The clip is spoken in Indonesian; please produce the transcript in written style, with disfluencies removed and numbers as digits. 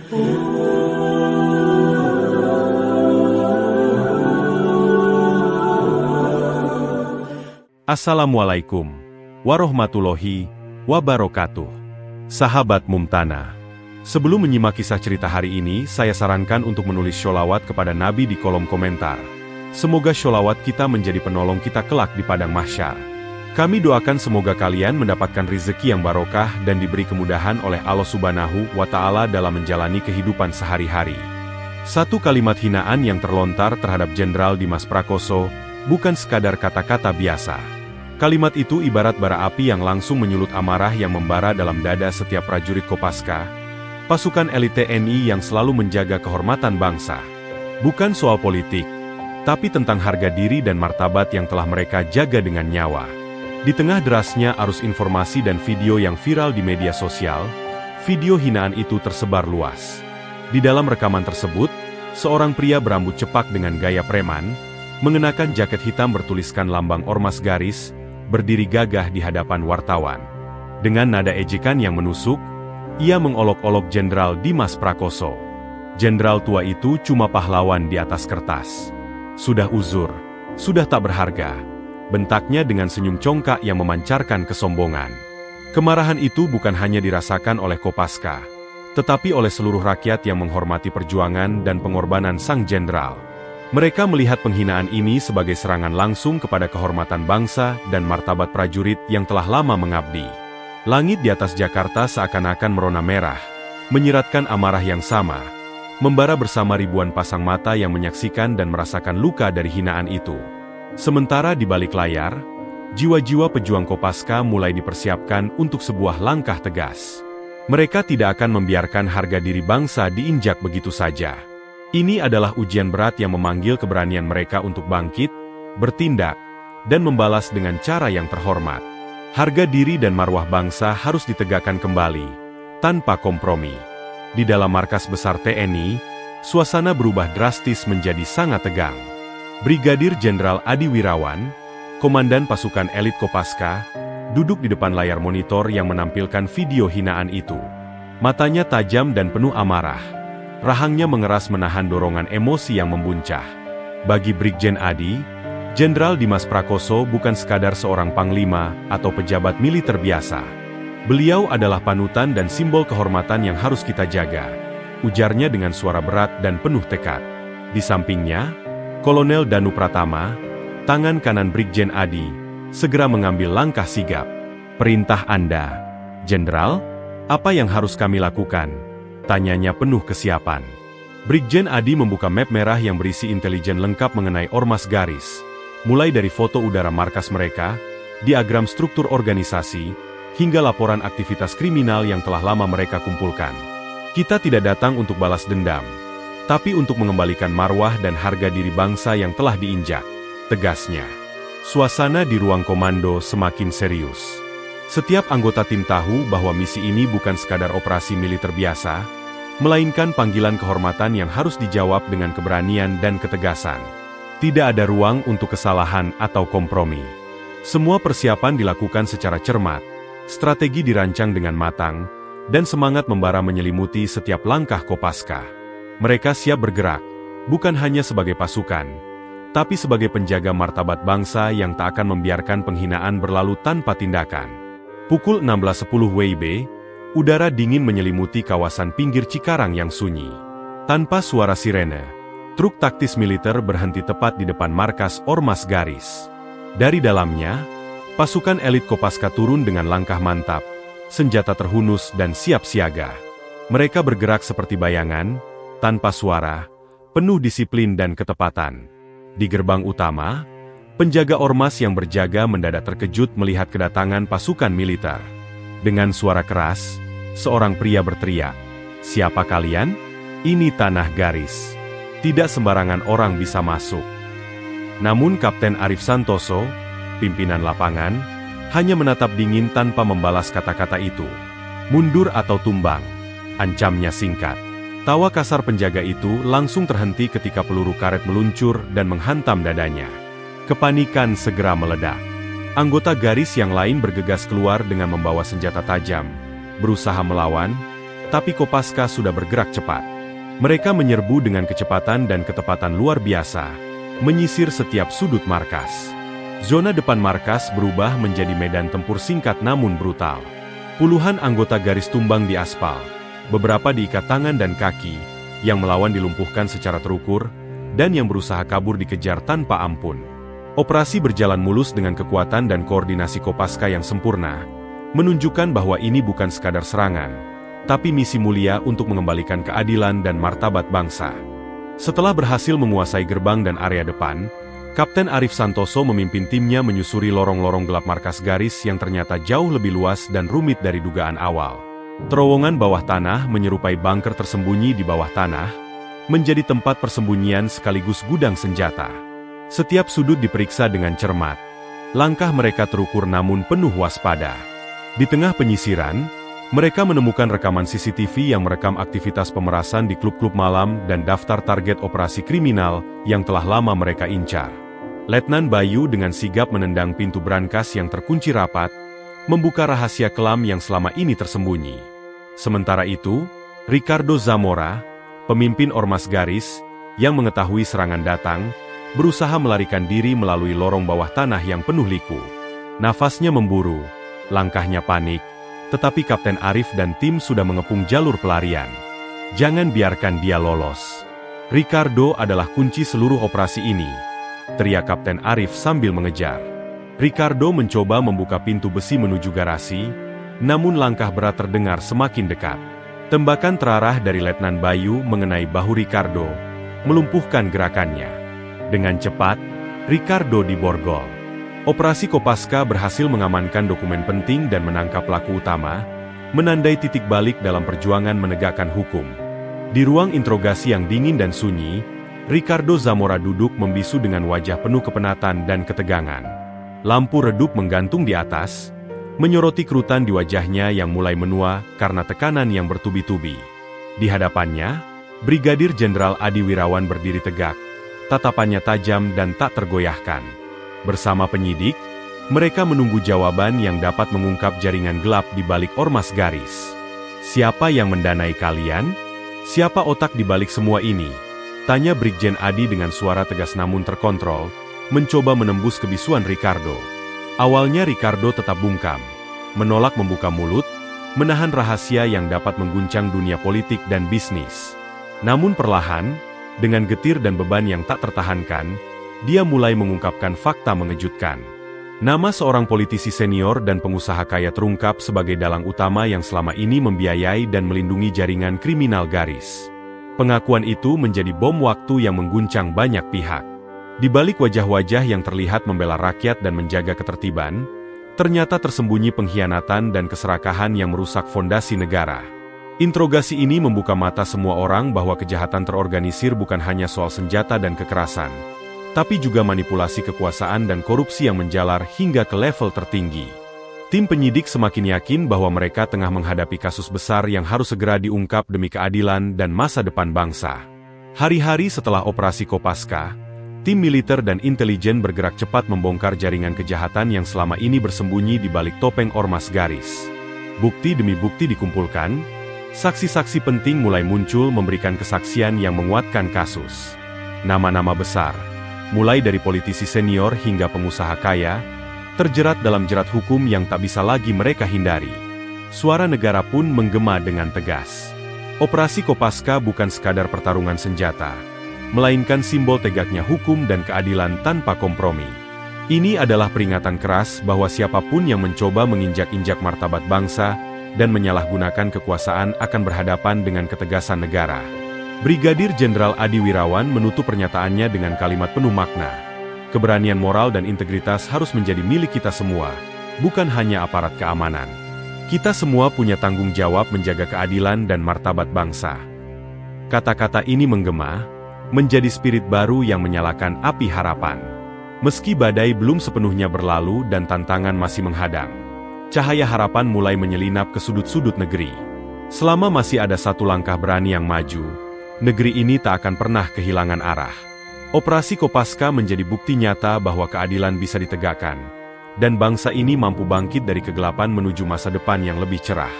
Assalamualaikum warahmatullahi wabarakatuh. Sahabat Mumtana, sebelum menyimak kisah cerita hari ini, saya sarankan untuk menulis sholawat kepada Nabi di kolom komentar. Semoga sholawat kita menjadi penolong kita kelak di padang mahsyar. Kami doakan semoga kalian mendapatkan rezeki yang barokah dan diberi kemudahan oleh Allah Subhanahu wa Ta'ala dalam menjalani kehidupan sehari-hari. Satu kalimat hinaan yang terlontar terhadap Jenderal Dimas Prakoso bukan sekadar kata-kata biasa. Kalimat itu ibarat bara api yang langsung menyulut amarah yang membara dalam dada setiap prajurit Kopaska, pasukan elit TNI yang selalu menjaga kehormatan bangsa. Bukan soal politik, tapi tentang harga diri dan martabat yang telah mereka jaga dengan nyawa. Di tengah derasnya arus informasi dan video yang viral di media sosial, video hinaan itu tersebar luas. Di dalam rekaman tersebut, seorang pria berambut cepak dengan gaya preman, mengenakan jaket hitam bertuliskan lambang Ormas Garis, berdiri gagah di hadapan wartawan. Dengan nada ejekan yang menusuk, ia mengolok-olok Jenderal Dimas Prakoso. Jenderal tua itu cuma pahlawan di atas kertas. Sudah uzur, sudah tak berharga, bentaknya dengan senyum congkak yang memancarkan kesombongan. Kemarahan itu bukan hanya dirasakan oleh Kopaska, tetapi oleh seluruh rakyat yang menghormati perjuangan dan pengorbanan sang jenderal. Mereka melihat penghinaan ini sebagai serangan langsung kepada kehormatan bangsa dan martabat prajurit yang telah lama mengabdi. Langit di atas Jakarta seakan-akan merona merah, menyiratkan amarah yang sama, membara bersama ribuan pasang mata yang menyaksikan dan merasakan luka dari hinaan itu. Sementara di balik layar, jiwa-jiwa pejuang Kopaska mulai dipersiapkan untuk sebuah langkah tegas. Mereka tidak akan membiarkan harga diri bangsa diinjak begitu saja. Ini adalah ujian berat yang memanggil keberanian mereka untuk bangkit, bertindak, dan membalas dengan cara yang terhormat. Harga diri dan marwah bangsa harus ditegakkan kembali, tanpa kompromi. Di dalam markas besar TNI, suasana berubah drastis menjadi sangat tegang. Brigadir Jenderal Adi Wirawan, komandan pasukan elit Kopaska, duduk di depan layar monitor yang menampilkan video hinaan itu. Matanya tajam dan penuh amarah. Rahangnya mengeras menahan dorongan emosi yang membuncah. Bagi Brigjen Adi, Jenderal Dimas Prakoso bukan sekadar seorang panglima atau pejabat militer biasa. Beliau adalah panutan dan simbol kehormatan yang harus kita jaga, ujarnya dengan suara berat dan penuh tekad. Di sampingnya, Kolonel Danu Pratama, tangan kanan Brigjen Adi, segera mengambil langkah sigap. "Perintah Anda, Jenderal, apa yang harus kami lakukan?" tanyanya penuh kesiapan. Brigjen Adi membuka map merah yang berisi intelijen lengkap mengenai Ormas Garis, mulai dari foto udara markas mereka, diagram struktur organisasi, hingga laporan aktivitas kriminal yang telah lama mereka kumpulkan. "Kita tidak datang untuk balas dendam, tapi untuk mengembalikan marwah dan harga diri bangsa yang telah diinjak," tegasnya. Suasana di ruang komando semakin serius. Setiap anggota tim tahu bahwa misi ini bukan sekadar operasi militer biasa, melainkan panggilan kehormatan yang harus dijawab dengan keberanian dan ketegasan. Tidak ada ruang untuk kesalahan atau kompromi. Semua persiapan dilakukan secara cermat, strategi dirancang dengan matang, dan semangat membara menyelimuti setiap langkah Kopaska. Mereka siap bergerak, bukan hanya sebagai pasukan, tapi sebagai penjaga martabat bangsa yang tak akan membiarkan penghinaan berlalu tanpa tindakan. Pukul 16.10 WIB, udara dingin menyelimuti kawasan pinggir Cikarang yang sunyi. Tanpa suara sirene, truk taktis militer berhenti tepat di depan markas Ormas Garis. Dari dalamnya, pasukan elit Kopaska turun dengan langkah mantap, senjata terhunus dan siap siaga. Mereka bergerak seperti bayangan, tanpa suara, penuh disiplin dan ketepatan. Di gerbang utama, penjaga ormas yang berjaga mendadak terkejut melihat kedatangan pasukan militer. Dengan suara keras, seorang pria berteriak, "Siapa kalian? Ini tanah Garis. Tidak sembarangan orang bisa masuk." Namun Kapten Arif Santoso, pimpinan lapangan, hanya menatap dingin tanpa membalas kata-kata itu. "Mundur atau tumbang," ancamnya singkat. Tawa kasar penjaga itu langsung terhenti ketika peluru karet meluncur dan menghantam dadanya. Kepanikan segera meledak. Anggota Garis yang lain bergegas keluar dengan membawa senjata tajam, berusaha melawan, Tapi Kopaska sudah bergerak cepat. Mereka menyerbu dengan kecepatan dan ketepatan luar biasa, menyisir setiap sudut markas. Zona depan markas berubah menjadi medan tempur singkat namun brutal. Puluhan anggota garis tumbang di aspal, beberapa diikat tangan dan kaki, yang melawan dilumpuhkan secara terukur, dan yang berusaha kabur dikejar tanpa ampun. Operasi berjalan mulus dengan kekuatan dan koordinasi Kopaska yang sempurna, menunjukkan bahwa ini bukan sekadar serangan, tapi misi mulia untuk mengembalikan keadilan dan martabat bangsa. Setelah berhasil menguasai gerbang dan area depan, Kapten Arif Santoso memimpin timnya menyusuri lorong-lorong gelap markas garis yang ternyata jauh lebih luas dan rumit dari dugaan awal. Terowongan bawah tanah menyerupai bunker tersembunyi di bawah tanah, menjadi tempat persembunyian sekaligus gudang senjata. Setiap sudut diperiksa dengan cermat. Langkah mereka terukur namun penuh waspada. Di tengah penyisiran, mereka menemukan rekaman CCTV yang merekam aktivitas pemerasan di klub-klub malam dan daftar target operasi kriminal yang telah lama mereka incar. Letnan Bayu dengan sigap menendang pintu brankas yang terkunci rapat, membuka rahasia kelam yang selama ini tersembunyi. Sementara itu, Ricardo Zamora, pemimpin Ormas Garis, yang mengetahui serangan datang, berusaha melarikan diri melalui lorong bawah tanah yang penuh liku. Nafasnya memburu, langkahnya panik, tetapi Kapten Arif dan tim sudah mengepung jalur pelarian. Jangan biarkan dia lolos. Ricardo adalah kunci seluruh operasi ini, teriak Kapten Arif sambil mengejar. Ricardo mencoba membuka pintu besi menuju garasi, namun langkah berat terdengar semakin dekat. Tembakan terarah dari Letnan Bayu mengenai bahu Ricardo, melumpuhkan gerakannya. Dengan cepat, Ricardo diborgol. Operasi Kopaska berhasil mengamankan dokumen penting dan menangkap pelaku utama, menandai titik balik dalam perjuangan menegakkan hukum. Di ruang interogasi yang dingin dan sunyi, Ricardo Zamora duduk membisu dengan wajah penuh kepenatan dan ketegangan. Lampu redup menggantung di atas, menyoroti kerutan di wajahnya yang mulai menua karena tekanan yang bertubi-tubi. Di hadapannya, Brigadir Jenderal Adi Wirawan berdiri tegak, tatapannya tajam dan tak tergoyahkan. Bersama penyidik, mereka menunggu jawaban yang dapat mengungkap jaringan gelap di balik Ormas Garis. Siapa yang mendanai kalian? Siapa otak di balik semua ini? Tanya Brigjen Adi dengan suara tegas namun terkontrol, mencoba menembus kebisuan Ricardo. Awalnya Ricardo tetap bungkam, menolak membuka mulut, menahan rahasia yang dapat mengguncang dunia politik dan bisnis. Namun perlahan, dengan getir dan beban yang tak tertahankan, dia mulai mengungkapkan fakta mengejutkan. Nama seorang politisi senior dan pengusaha kaya terungkap sebagai dalang utama yang selama ini membiayai dan melindungi jaringan kriminal Garis. Pengakuan itu menjadi bom waktu yang mengguncang banyak pihak. Di balik wajah-wajah yang terlihat membela rakyat dan menjaga ketertiban, ternyata tersembunyi pengkhianatan dan keserakahan yang merusak fondasi negara. Interogasi ini membuka mata semua orang bahwa kejahatan terorganisir bukan hanya soal senjata dan kekerasan, tapi juga manipulasi kekuasaan dan korupsi yang menjalar hingga ke level tertinggi. Tim penyidik semakin yakin bahwa mereka tengah menghadapi kasus besar yang harus segera diungkap demi keadilan dan masa depan bangsa. Hari-hari setelah operasi Kopaska, tim militer dan intelijen bergerak cepat membongkar jaringan kejahatan yang selama ini bersembunyi di balik topeng Ormas Garis. Bukti demi bukti dikumpulkan, saksi-saksi penting mulai muncul memberikan kesaksian yang menguatkan kasus. Nama-nama besar, mulai dari politisi senior hingga pengusaha kaya, terjerat dalam jerat hukum yang tak bisa lagi mereka hindari. Suara negara pun menggema dengan tegas. Operasi Kopaska bukan sekadar pertarungan senjata, melainkan simbol tegaknya hukum dan keadilan tanpa kompromi. Ini adalah peringatan keras bahwa siapapun yang mencoba menginjak-injak martabat bangsa dan menyalahgunakan kekuasaan akan berhadapan dengan ketegasan negara. Brigadir Jenderal Adi Wirawan menutup pernyataannya dengan kalimat penuh makna. Keberanian moral dan integritas harus menjadi milik kita semua, bukan hanya aparat keamanan. Kita semua punya tanggung jawab menjaga keadilan dan martabat bangsa. Kata-kata ini menggema, menjadi spirit baru yang menyalakan api harapan. Meski badai belum sepenuhnya berlalu dan tantangan masih menghadang, cahaya harapan mulai menyelinap ke sudut-sudut negeri. Selama masih ada satu langkah berani yang maju, negeri ini tak akan pernah kehilangan arah. Operasi Kopaska menjadi bukti nyata bahwa keadilan bisa ditegakkan, dan bangsa ini mampu bangkit dari kegelapan menuju masa depan yang lebih cerah.